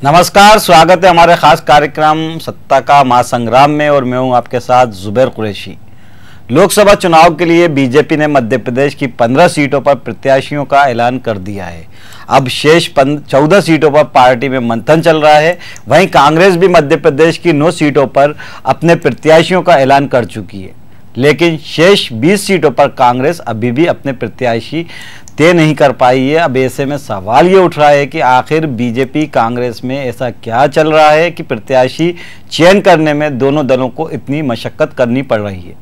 नमस्कार, स्वागत है हमारे खास कार्यक्रम सत्ता का महासंग्राम में और मैं हूं आपके साथ जुबैर कुरैशी। लोकसभा चुनाव के लिए बीजेपी ने मध्य प्रदेश की 15 सीटों पर प्रत्याशियों का ऐलान कर दिया है। अब शेष 14 सीटों पर पार्टी में मंथन चल रहा है। वहीं कांग्रेस भी मध्य प्रदेश की 9 सीटों पर अपने प्रत्याशियों का ऐलान कर चुकी है, लेकिन शेष 20 सीटों पर कांग्रेस अभी भी अपने प्रत्याशी तय नहीं कर पाई है। अब ऐसे में सवाल ये उठ रहा है कि आखिर बीजेपी कांग्रेस में ऐसा क्या चल रहा है कि प्रत्याशी चयन करने में दोनों दलों को इतनी मशक्कत करनी पड़ रही है।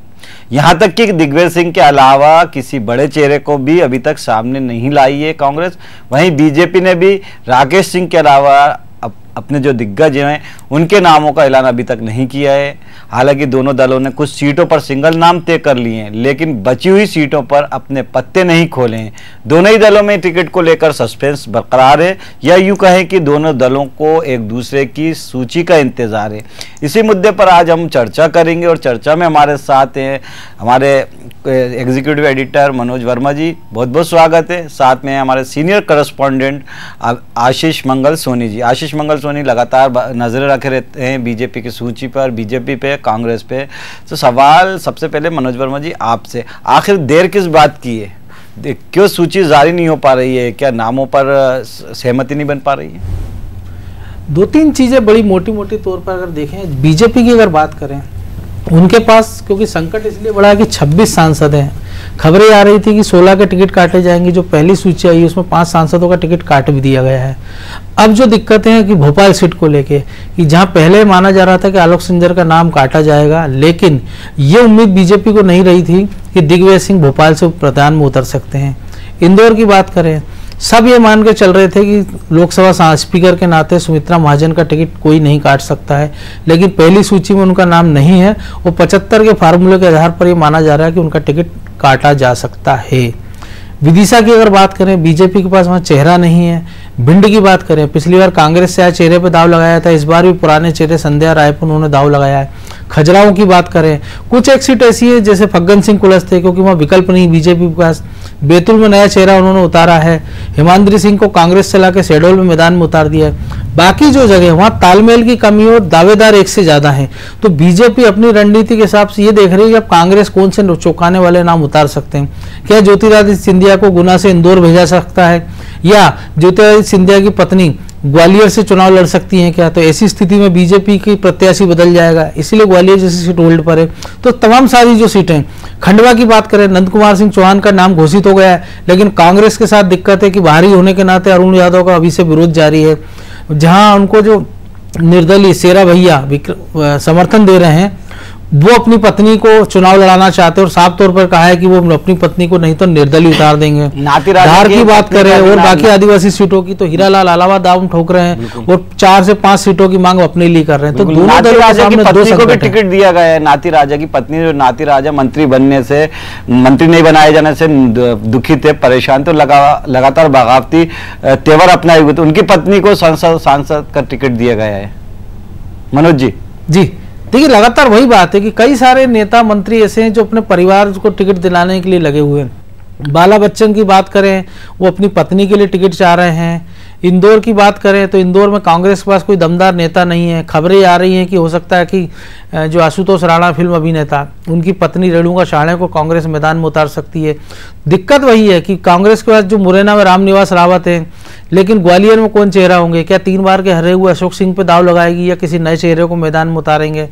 यहां तक कि दिग्विजय सिंह के अलावा किसी बड़े चेहरे को भी अभी तक सामने नहीं लाई है कांग्रेस। वहीं बीजेपी ने भी राकेश सिंह के अलावा अपने जो दिग्गज हैं उनके नामों का ऐलान अभी तक नहीं किया है। हालांकि दोनों दलों ने कुछ सीटों पर सिंगल नाम तय कर लिए हैं, लेकिन बची हुई सीटों पर अपने पत्ते नहीं खोले हैं। दोनों ही दलों में टिकट को लेकर सस्पेंस बरकरार है, या यूं कहें कि दोनों दलों को एक दूसरे की सूची का इंतजार है। इसी मुद्दे पर आज हम चर्चा करेंगे और चर्चा में हमारे साथ हैं हमारे एग्जीक्यूटिव एडिटर मनोज वर्मा जी, बहुत बहुत स्वागत है। साथ में हमारे सीनियर करस्पॉन्डेंट आशीष मंगल सोनी जी। आशीष मंगल सोनी लगातार नजरें रखे रहते हैं बीजेपी की सूची पर, बीजेपी पे, कांग्रेस पे। तो सवाल सबसे पहले मनोज वर्मा जी आपसे, आखिर देर किस बात की है? क्यों सूची जारी नहीं हो पा रही है? क्या नामों पर सहमति नहीं बन पा रही है? दो तीन चीजें बड़ी मोटी मोटी तौर पर अगर देखें, बीजेपी की अगर बात करें, उनके पास क्योंकि संकट इसलिए बड़ा है कि 26 सांसद हैं। खबरें आ रही थी कि 16 के टिकट काटे जाएंगे। जो पहली सूची आई उसमें 5 सांसदों का टिकट काट भी दिया गया है। अब जो दिक्कतें हैं कि भोपाल सीट को लेके, कि जहां पहले माना जा रहा था कि आलोक सिंजर का नाम काटा जाएगा, लेकिन ये उम्मीद बीजेपी को नहीं रही थी कि दिग्विजय सिंह भोपाल से प्रधान में उतर सकते हैं। इंदौर की बात करें, सब ये मान के चल रहे थे कि लोकसभा स्पीकर के नाते सुमित्रा महाजन का टिकट कोई नहीं काट सकता है, लेकिन पहली सूची में उनका नाम नहीं है। वो 75 के फार्मूले के आधार पर ये माना जा रहा है कि उनका टिकट काटा जा सकता है। विदिशा की अगर बात करें, बीजेपी के पास वहाँ चेहरा नहीं है। भिंड की बात करें, पिछली बार कांग्रेस से चेहरे पर दाव लगाया था, इस बार भी पुराने चेहरे संध्या राय पर उन्होंने दाव लगाया है। खजुराहो की बात करें, कुछ एक सीट ऐसी है जैसे फग्गन सिंह कुलस्ते थे, क्योंकि वहाँ विकल्प नहीं बीजेपी के पास। बैतूल में नया चेहरा उन्होंने उतारा है। हिमाद्री सिंह को कांग्रेस चला के शहडोल में मैदान में उतार दिया है। बाकी जो जगह वहाँ तालमेल की कमी और दावेदार एक से ज्यादा हैं। तो बीजेपी अपनी रणनीति के हिसाब से ये देख रही है कि अब कांग्रेस कौन से चौंकाने वाले नाम उतार सकते हैं। क्या ज्योतिरादित्य सिंधिया को गुना से इंदौर भेजा सकता है, या ज्योतिरादित्य सिंधिया की पत्नी ग्वालियर से चुनाव लड़ सकती हैं क्या? तो ऐसी स्थिति में बीजेपी की प्रत्याशी बदल जाएगा, इसीलिए ग्वालियर जैसी सीट होल्ड पर है। तो तमाम सारी जो सीटें, खंडवा की बात करें, नंद कुमार सिंह चौहान का नाम घोषित हो गया है, लेकिन कांग्रेस के साथ दिक्कत है कि बाहरी होने के नाते अरुण यादव का अभी से विरोध जारी है। जहां उनको जो निर्दलीय शेरा भैया समर्थन दे रहे हैं, वो अपनी पत्नी को चुनाव लड़ाना चाहते हैं और साफ तौर पर कहा है कि वो अपनी पत्नी को नहीं तो निर्दलीय उतार देंगे। धार की बात करें और बाकी आदिवासी सीटों की, तो हीरालाल अलावा दाव ठोक रहे हैं और 4 से 5 सीटों की मांग अपने लिए कर रहे हैं। तो दोनों राजा की पत्नी को भी टिकट दिया गया है। नाती राजा की पत्नी, जो नाती राजा मंत्री बनने से, मंत्री नहीं बनाए जाने से दुखी थे, परेशान थे, लगातार बगावती तेवर अपनाए हुए थे, उनकी पत्नी को सांसद का टिकट दिया गया है। मनोज जी। जी देखिए, लगातार वही बात है कि कई सारे नेता मंत्री ऐसे हैं जो अपने परिवार को टिकट दिलाने के लिए लगे हुए हैं। बाला बच्चन की बात करें, वो अपनी पत्नी के लिए टिकट चाह रहे हैं। इंदौर की बात करें तो इंदौर में कांग्रेस के पास कोई दमदार नेता नहीं है। खबरें आ रही हैं कि हो सकता है कि जो आशुतोष राणा फिल्म अभिनेता, उनकी पत्नी रेणुका साहनी को कांग्रेस मैदान में उतार सकती है। दिक्कत वही है कि कांग्रेस के पास जो मुरैना में रामनिवास रावत है, लेकिन ग्वालियर में कौन चेहरा होंगे? क्या 3 बार के हरे हुए अशोक सिंह पे दाव लगाएगी या किसी नए चेहरे को मैदान में उतारेंगे?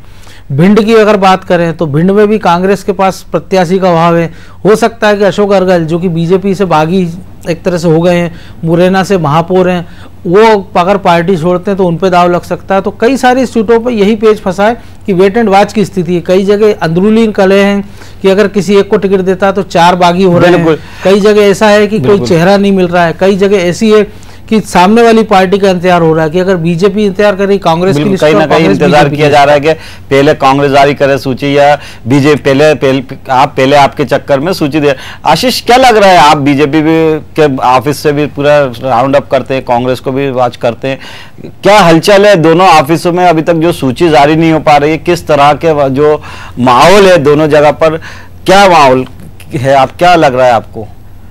भिंड की अगर बात करें तो भिंड में भी कांग्रेस के पास प्रत्याशी का अभाव है। हो सकता है कि अशोक अर्गल, जो कि बीजेपी से बागी एक तरह से हो गए हैं, मुरैना से महापौर हैं, वो अगर पार्टी छोड़ते हैं तो उन पे दाव लग सकता है। तो कई सारी सीटों पर यही पेच फंसा है कि वेट एंड वॉच की स्थिति है। कई जगह अंदरूनी कलह हैं कि अगर किसी एक को टिकट देता तो 4 बागी हो रहे हैं। कई जगह ऐसा है कि कोई चेहरा नहीं मिल रहा है। कई जगह ऐसी है कि सामने वाली पार्टी का इंतजार हो रहा है कि अगर बीजेपी इंतजार करे कांग्रेस की, कहीं ना कहीं इंतजार किया जा रहा है कि पहले कांग्रेस जारी करे सूची या बीजेपी पहले आपके चक्कर में सूची दे। आशीष, क्या लग रहा है, आप बीजेपी के ऑफिस से भी पूरा राउंड अप करते हैं, कांग्रेस को भी वॉच करते हैं, क्या हलचल है दोनों ऑफिसों में? अभी तक जो सूची जारी नहीं हो पा रही है, किस तरह के जो माहौल है दोनों जगह पर, क्या माहौल है? आप क्या लग रहा है आपको?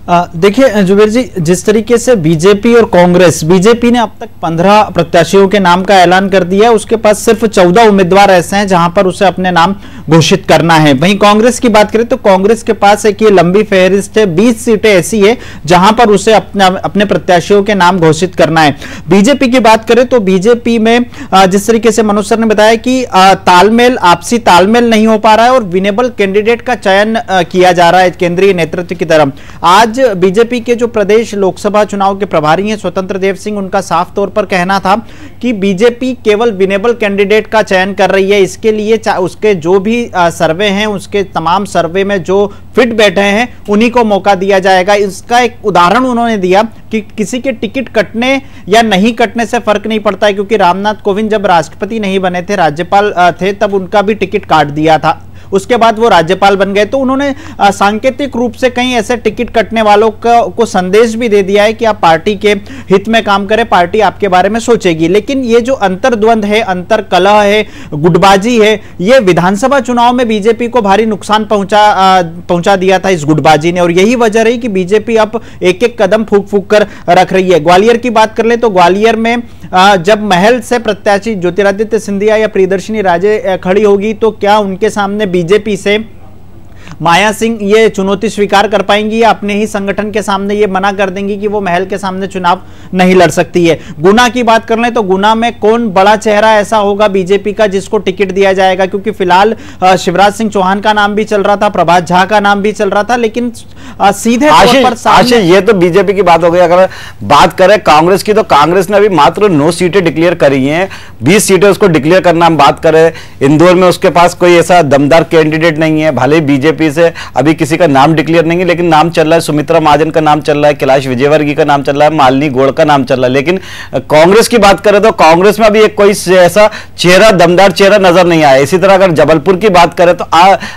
देखिए जुबेर जी, जिस तरीके से बीजेपी और कांग्रेस, बीजेपी ने अब तक 15 प्रत्याशियों के नाम का ऐलान कर दिया है, उसके पास सिर्फ 14 उम्मीदवार ऐसे हैं जहां पर उसे अपने नाम घोषित करना है। वहीं कांग्रेस की बात करें तो कांग्रेस के पास एक ये लंबी फहरिस्त है, 20 सीटें ऐसी है जहां पर उसे अपने प्रत्याशियों के नाम घोषित करना है। बीजेपी की बात करें तो बीजेपी में जिस तरीके से मनोज सर ने बताया कि तालमेल, आपसी तालमेल नहीं हो पा रहा है और विनेबल कैंडिडेट का चयन किया जा रहा है केंद्रीय नेतृत्व की तरफ। आज बीजेपी के जो प्रदेश लोकसभा चुनाव के प्रभारी हैं स्वतंत्र देव सिंह, उनका साफ तौर पर कहना था कि बीजेपी केवल विनेबल कैंडिडेट का चयन कर रही है। इसके लिए उसके जो भी सर्वे हैं, उसके तमाम सर्वे में जो फिट बैठे हैं उन्हीं को मौका दिया जाएगा। इसका एक उदाहरण उन्होंने दिया कि किसी के टिकट कटने या नहीं कटने से फर्क नहीं पड़ता है, क्योंकि रामनाथ कोविंद जब राष्ट्रपति नहीं बने थे, राज्यपाल थे, तब उनका भी टिकट काट दिया था, उसके बाद वो राज्यपाल बन गए। तो उन्होंने सांकेतिक रूप से कहीं ऐसे टिकट कटने वालों को संदेश भी दे दिया है कि आप पार्टी के हित में काम करें, पार्टी आपके बारे में सोचेगी। लेकिन ये जो अंतर्द्वंद है, अंतरकलह है, गुटबाजी है, ये विधानसभा चुनाव में बीजेपी को भारी नुकसान पहुंचा दिया था इस गुटबाजी ने, और यही वजह रही कि बीजेपी अब एक एक कदम फूक फूक कर रख रही है। ग्वालियर की बात कर ले तो ग्वालियर में जब महल से प्रत्याशी ज्योतिरादित्य सिंधिया या प्रियदर्शनी राजे खड़ी होगी तो क्या उनके सामने बीजेपी से माया सिंह ये चुनौती स्वीकार कर पाएंगी या अपने ही संगठन के सामने ये मना कर देंगी कि वो महल के सामने चुनाव नहीं लड़ सकती है। गुना की बात कर लें तो गुना में कौन बड़ा चेहरा ऐसा होगा बीजेपी का जिसको टिकट दिया जाएगा, क्योंकि फिलहाल शिवराज सिंह चौहान का नाम भी चल रहा था, प्रभात झा का नाम भी चल रहा था, लेकिन सीधे तौर पर सामने ये तो बीजेपी की बात हो गई। अगर बात करें कांग्रेस की तो कांग्रेस ने अभी मात्र 9 सीटें डिक्लेयर करी हैं, 20 सीटें उसको डिक्लेयर करना। हम बात करें इंदौर में उसके पास कोई ऐसा दमदार कैंडिडेट नहीं है, भले बीजेपी से अभी किसी का नाम डिक्लेयर नहीं है, लेकिन नाम चल रहा है, सुमित्रा महाजन का नाम चल रहा है, कैलाश विजयवर्गीय का नाम चल रहा है, मालिनी गौड़ का नाम चल रहा है। लेकिन कांग्रेस की बात करें तो कांग्रेस में अभी एक कोई ऐसा चेहरा, दमदार चेहरा नजर नहीं आया। इसी तरह अगर जबलपुर की बात करें तो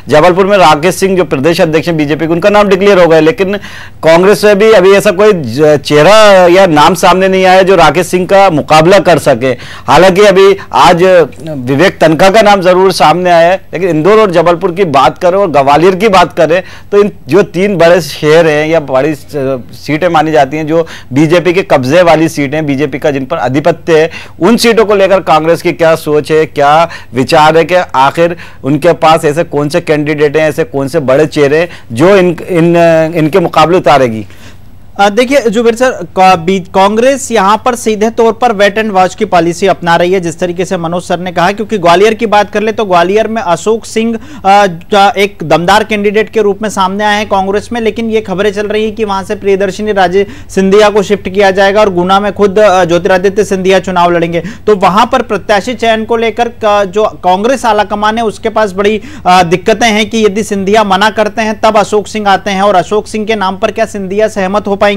जबलपुर में राकेश सिंह जो प्रदेश अध्यक्ष हैं बीजेपी के, उनका नाम डिक्लेयर हो गया, लेकिन कांग्रेस में भी अभी ऐसा कोई चेहरा या नाम सामने नहीं आया जो राकेश सिंह का मुकाबला कर सके। हालांकि अभी आज विवेक तनखा का नाम जरूर सामने आया है, लेकिन इंदौर और जबलपुर की बात करें और ग्वालियर की बात करें तो इन जो 3 बड़े शहर हैं या बड़ी सीटें मानी जाती हैं जो बीजेपी के कब्जे वाली सीटें, बीजेपी का जिन पर आधिपत्य है, उन सीटों को लेकर कांग्रेस की क्या सोच है, क्या विचार है कि आखिर उनके पास ऐसे कौन से कैंडिडेट हैं, ऐसे कौन से बड़े चेहरे जो इनके मुकाबले उतारेगी। देखिए जुबेर सर, कांग्रेस यहां पर सीधे तौर पर वेट एंड वॉच की पॉलिसी अपना रही है, जिस तरीके से मनोज सर ने कहा। क्योंकि ग्वालियर की बात कर ले तो ग्वालियर में अशोक सिंह एक दमदार कैंडिडेट के रूप में सामने आए हैं कांग्रेस में, लेकिन ये खबरें चल रही है कि वहां से प्रियदर्शनी राजे सिंधिया को शिफ्ट किया जाएगा और गुना में खुद ज्योतिरादित्य सिंधिया चुनाव लड़ेंगे। तो वहां पर प्रत्याशी चयन को लेकर जो कांग्रेस आलाकमान है उसके पास बड़ी दिक्कतें हैं कि यदि सिंधिया मना करते हैं तब अशोक सिंह आते हैं, और अशोक सिंह के नाम पर क्या सिंधिया सहमत हो पाएंगे।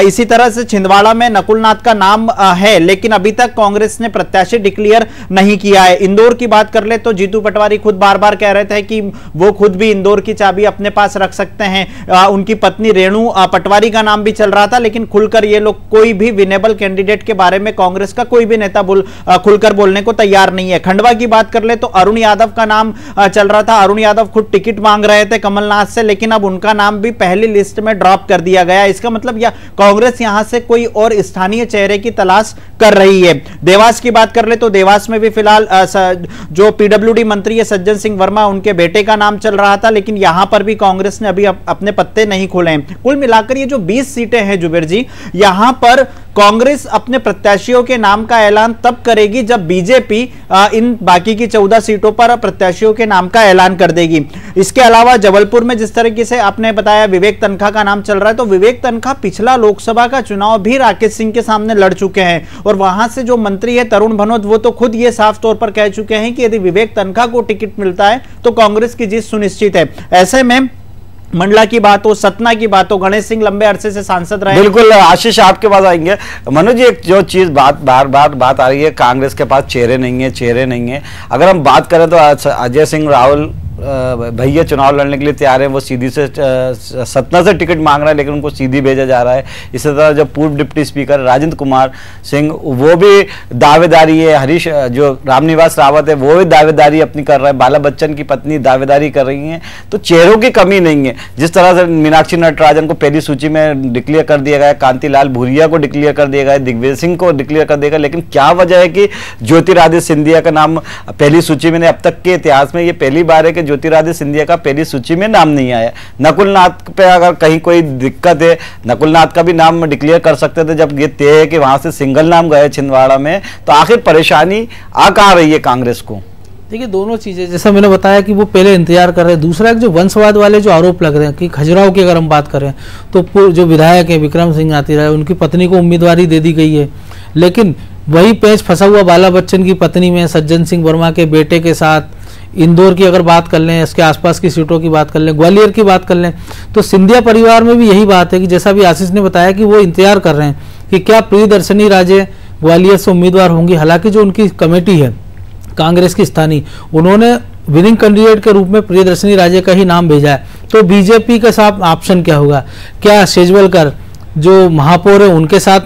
इसी तरह से छिंदवाड़ा में नकुलनाथ का नाम है, लेकिन अभी तक कांग्रेस ने प्रत्याशी डिक्लेयर नहीं किया है। इंदौर की बात कर ले तो जीतू पटवारी खुद बार बार कह रहे थे कि वो खुद भी इंदौर की चाबी अपने पास रख सकते हैं। उनकी पत्नी रेणु पटवारी का नाम भी चल रहा था, लेकिन खुलकर ये लोग कोई भी विनेबल कैंडिडेट के बारे में कांग्रेस का कोई भी नेता खुलकर बोलने को तैयार नहीं है। खंडवा की बात कर ले तो अरुण यादव का नाम चल रहा था, अरुण यादव खुद टिकट मांग रहे थे कमलनाथ से, लेकिन अब उनका नाम भी पहली लिस्ट में ड्रॉप कर दिया गया। इसका मतलब या कांग्रेस यहां से कोई और स्थानीय चेहरे की तलाश कर रही है। देवास की बात कर ले तो देवास में भी फिलहाल जो पीडब्ल्यूडी मंत्री है सज्जन सिंह वर्मा, उनके बेटे का नाम चल रहा था, लेकिन यहां पर भी कांग्रेस ने अभी अपने पत्ते नहीं खोले हैं। कुल मिलाकर ये जो 20 सीटें हैं जुबेर जी, यहां पर कांग्रेस अपने प्रत्याशियों के नाम का ऐलान तब करेगी जब बीजेपी इन बाकी की 14 सीटों पर प्रत्याशियों के नाम का ऐलान कर देगी। इसके अलावा जबलपुर में जिस तरीके से आपने बताया विवेक तनखा का नाम चल रहा है, तो विवेक तनखा पिछला लोकसभा का चुनाव भी राकेश सिंह के सामने लड़ चुके हैं, और वहां से जो मंत्री है तरुण भनोत, वो तो खुद ये साफ तौर पर कह चुके हैं कि यदि विवेक तनखा को टिकट मिलता है तो कांग्रेस की जीत सुनिश्चित है। ऐसे में मंडला की बात हो, सतना की बात हो, गणेश सिंह लंबे अरसे से सांसद रहे। बिल्कुल, आशीष आपके पास आएंगे। मनोज जी, एक जो चीज बार बात आ रही है, कांग्रेस के पास चेहरे नहीं है। अगर हम बात करें तो अजय सिंह राहुल भैया चुनाव लड़ने के लिए तैयार है, वो सीधी से सतना से टिकट मांग रहा है, लेकिन उनको सीधी भेजा जा रहा है। इसी तरह जो पूर्व डिप्टी स्पीकर राजेंद्र कुमार सिंह, वो भी दावेदारी है, हरीश जो रामनिवास रावत है वो भी दावेदारी अपनी कर रहा है, बाला बच्चन की पत्नी दावेदारी कर रही हैं। तो चेहरों की कमी नहीं है। जिस तरह से मीनाक्षी नटराजन को पहली सूची में डिक्लेयर कर दिया गया, कांतिलाल भूरिया को डिक्लेयर कर दिया गया, दिग्विजय सिंह को डिक्लेयर कर दिया गया, लेकिन क्या वजह है कि ज्योतिरादित्य सिंधिया का नाम पहली सूची में, अब तक के इतिहास में ये पहली बार है कि ज्योतिरादित्य सिंधिया का पहली सूची में नाम नहीं आया। नकुलनाथ पे अगर कहीं कोई दिक्कत है, नकुलनाथ का भी नाम डिक्लेयर कर सकते थे, जब ये तय है कि वहां से सिंगल नाम गए छिंदवाड़ा में, तो आखिर परेशानी आ कहां रही है कांग्रेस को? देखिए, दोनों चीजें, जैसा मैंने बताया कि वो पहले इंतजार कर रहे हैं। दूसरा जो वंशवाद वाले जो आरोप लग रहे हैं कि खजुराहो की अगर हम बात करें तो जो विधायक है विक्रम सिंह नातीराय, उनकी पत्नी को उम्मीदवारी दे दी गई है, लेकिन वही पेच फंसा हुआ बाला बच्चन की पत्नी में सज्जन सिंह वर्मा के बेटे के साथ। इंदौर की अगर बात कर लें, इसके आसपास की सीटों की बात कर लें, ग्वालियर की बात कर लें, तो सिंधिया परिवार में भी यही बात है कि जैसा भी आशीष ने बताया कि वो इंतजार कर रहे हैं कि क्या प्रियदर्शनी राजे ग्वालियर से उम्मीदवार होंगी। हालांकि जो उनकी कमेटी है कांग्रेस की स्थानीय, उन्होंने विनिंग कैंडिडेट के रूप में प्रियदर्शनी राजे का ही नाम भेजा है। तो बीजेपी के साथ ऑप्शन क्या होगा? क्या शेजवलकर जो महापौर है उनके साथ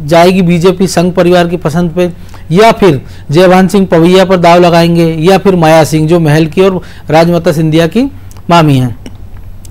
जाएगी बीजेपी संघ परिवार की पसंद पे, या फिर जयभान सिंह पवैया पर दाव लगाएंगे, या फिर माया सिंह जो महल की और राजमाता सिंधिया की मामी हैं,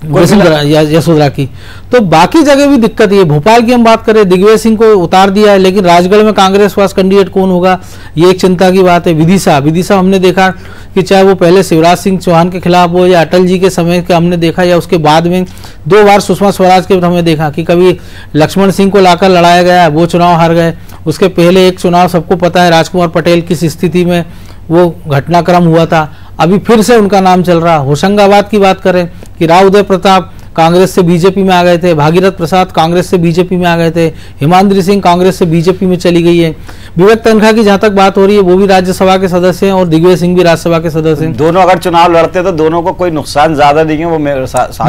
यशोधरा की। तो बाकी जगह भी दिक्कत है। भोपाल की हम बात करें, दिग्विजय सिंह को उतार दिया है, लेकिन राजगढ़ में कांग्रेस पास कैंडिडेट कौन होगा, ये एक चिंता की बात है। विदिशा हमने देखा कि चाहे वो पहले शिवराज सिंह चौहान के खिलाफ हो, या अटल जी के समय का हमने देखा, या उसके बाद में 2 बार सुषमा स्वराज के हमने देखा कि कभी लक्ष्मण सिंह को लाकर लड़ाया गया, वो चुनाव हार गए। उसके पहले एक चुनाव सबको पता है, राजकुमार पटेल किस स्थिति में वो घटनाक्रम हुआ था। अभी फिर से उनका नाम चल रहा। होशंगाबाद की बात करें कि राव उदय प्रताप कांग्रेस से बीजेपी में आ गए थे, भागीरथ प्रसाद कांग्रेस से बीजेपी में आ गए थे, हिमाद्री सिंह कांग्रेस से बीजेपी में चली गई है। विवेक तनखा की जहां तक बात हो रही है, वो भी राज्यसभा के सदस्य हैं और दिग्विजय सिंह भी राज्यसभा के सदस्य हैं। दोनों अगर चुनाव लड़ते तो दोनों को कोई नुकसान ज्यादा नहीं है, वो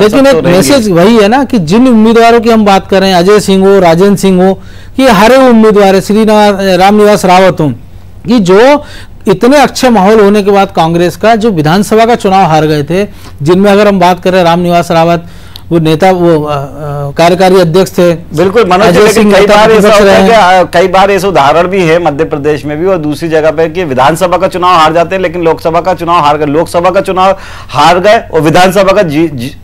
लेकिन एक मैसेज वही है ना कि जिन उम्मीदवारों की हम बात कर रहे हैं, अजय सिंह हो, राजेंद्र सिंह हो, कि हरे उम्मीदवार है, श्री रामनिवास रावत हो, कि जो इतने अच्छे माहौल होने के बाद कांग्रेस का जो विधानसभा का चुनाव हार गए थे, जिनमें अगर हम बात करें रामनिवास रावत वो नेता, वो कार्यकारी अध्यक्ष थे। बिल्कुल मनोज, कई बार ऐसे उदाहरण भी है मध्य प्रदेश में भी और दूसरी जगह पे कि विधानसभा का चुनाव हार जाते हैं, लेकिन लोकसभा का चुनाव हार गए, लोकसभा का चुनाव हार गए और विधानसभा का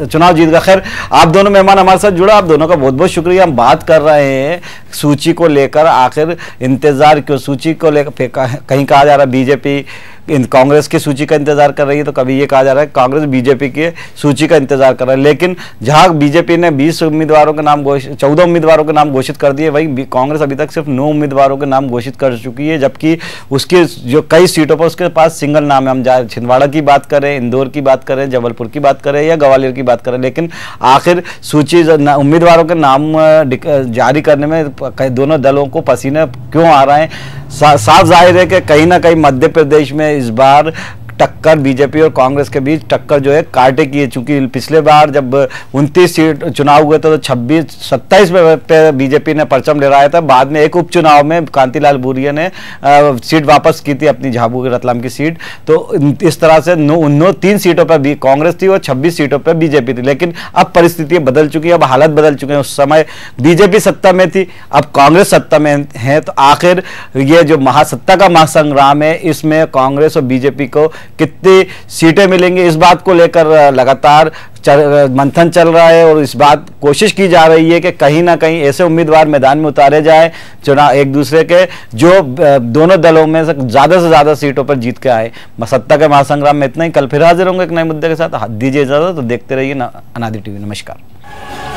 चुनाव जीत गए। खैर, आप दोनों मेहमान हमारे साथ जुड़ा, आप दोनों का बहुत बहुत शुक्रिया। हम बात कर रहे हैं सूची को लेकर, आखिर इंतजार क्यों सूची को लेकर, कहीं कहा जा रहा है बीजेपी कांग्रेस की सूची का इंतजार कर रही है, तो कभी ये कहा जा रहा है कांग्रेस बीजेपी की सूची का इंतजार कर रहा है। लेकिन जहां बीजेपी ने 20 उम्मीदवारों के नाम 14 उम्मीदवारों के नाम घोषित कर दिए, वही कांग्रेस अभी तक सिर्फ 9 उम्मीदवारों के नाम घोषित कर चुकी है, जबकि उसके जो कई सीटों पर उसके पास सिंगल नाम है। हम छिंदवाड़ा की बात करें, इंदौर की बात करें, जबलपुर की बात करें या ग्वालियर की बात करें, लेकिन आखिर सूची उम्मीदवारों के नाम जारी करने में दोनों दलों को पसीने क्यों आ रहे हैं? साफ जाहिर है कि कहीं ना कहीं मध्य प्रदेश में इस बार टक्कर बीजेपी और कांग्रेस के बीच टक्कर जो है कांटे की है। चूंकि पिछले बार जब 29 सीट चुनाव हुए तो 27 पे बीजेपी ने परचम लहराया था, बाद में एक उपचुनाव में कांतिलाल भूरिया ने सीट वापस की थी, अपनी झाबू रतलाम की सीट। तो इस तरह से 3 सीटों पर भी कांग्रेस थी और 26 सीटों पर बीजेपी थी, लेकिन अब परिस्थितियां बदल चुकी है, अब हालत बदल चुके हैं। उस समय बीजेपी सत्ता में थी, अब कांग्रेस सत्ता में है, तो आखिर ये जो महासत्ता का महासंग्राम है, इसमें कांग्रेस और बीजेपी को कितनी सीटें मिलेंगी, इस बात को लेकर लगातार मंथन चल रहा है और इस बात कोशिश की जा रही है कि कहीं ना कहीं ऐसे उम्मीदवार मैदान में उतारे जाए चुनाव एक दूसरे के, जो दोनों दलों में से ज्यादा सीटों पर जीत के आए। सत्ता के महासंग्राम में इतना ही। कल फिर हाजिर होंगे एक नए मुद्दे के साथ। दीजिए इजाजत, तो देखते रहिए अनादि टीवी। नमस्कार।